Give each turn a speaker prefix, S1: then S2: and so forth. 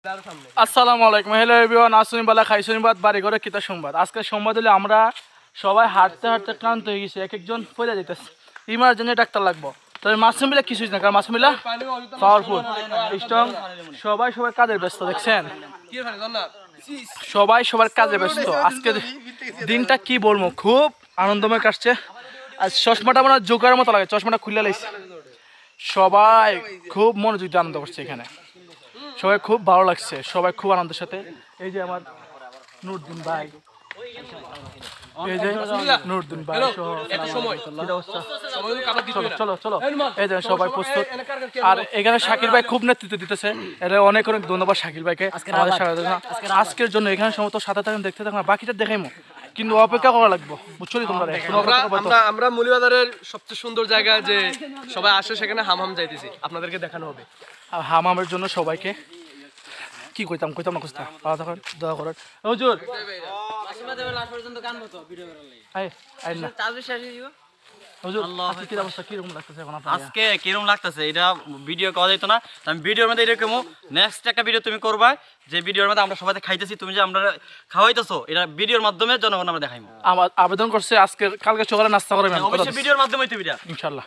S1: আসসালামু আলাইকুম, hello everyone. আসুন বালা খাইছুন বাদ বাড়ি ঘরে কিতা সংবাদ। আজকে সংবাদ হলে আমরা সবাই হাঁটতে হাঁটতে ক্লান্ত হয়ে গেছি, এক একজন পয়লা যেতেছে, ইমার্জেন্সি ডাক্তার লাগবো। তবে মাসুম বিলা কিছুই না, কারণ মাসুম বিলা পাওয়ারফুল স্ট্রং। সবাই সবার কাজে ব্যস্ত, দেখছেন সবাই সবার কাজে ব্যস্ত। আজকে দিনটা কি বলবো, খুব আনন্দময় কাটছে। আর চশমাটা আমার জোকারের মতো লাগে, চশমাটা খুলে লাইছে। সবাই খুব মনোযোগ দিয়ে আনন্দ করছে এখানে, সবাই খুব ভালো লাগছে, সবাই খুব আনন্দের সাথে। এই যে আমার নুরুদ্দিন ভাই, এই যে নুরুদ্দিন ভাই, চলো চলো চলো, এই যে সবাই প্রস্তুত। আর এখানে শাকির ভাই খুব নেতৃত্ব দিতেছে, এটা অনেক অনেক ধন্যবাদ শাকির ভাইকে আমাদের সাথে আজকের জন্য। এখানে সমস্ত সাথে থাকেন, দেখতে থাকুন, বাকিটা দেখাইমো, কিন্তু অপেক্ষা করা লাগবো, বুঝছো তোমরা।
S2: আমরা মৌলভীবাজারের সবচেয়ে সুন্দর জায়গা যে সবাই আসে, সেখানে হামহাম যাইতেছি, আপনাদেরকে দেখানো হবে।
S1: হামামের জন্য সবাইকে কি কইতাম না কুস্তা ভালো থাকেন, দোয়া করেন। হুজুর
S3: আজকে কিরকম লাগতেছে এটা ভিডিও করা যেত না, আমি ভিডিওর মধ্যে এরকম নেক্সট একটা ভিডিও তুমি করবা, যে ভিডিওর মধ্যে আমরা সবাই খাইতেছি, তুমি যে আমরা খাওয়াইতেছো, এটা ভিডিওর মাধ্যমে জনগণ আমরা দেখাইবো।
S1: আমার আবেদন করছে আজকে কালকে সকালে নাস্তা করবেন,
S3: অবশ্যই ভিডিওর মাধ্যমে তুমি
S1: ইনশাআল্লাহ।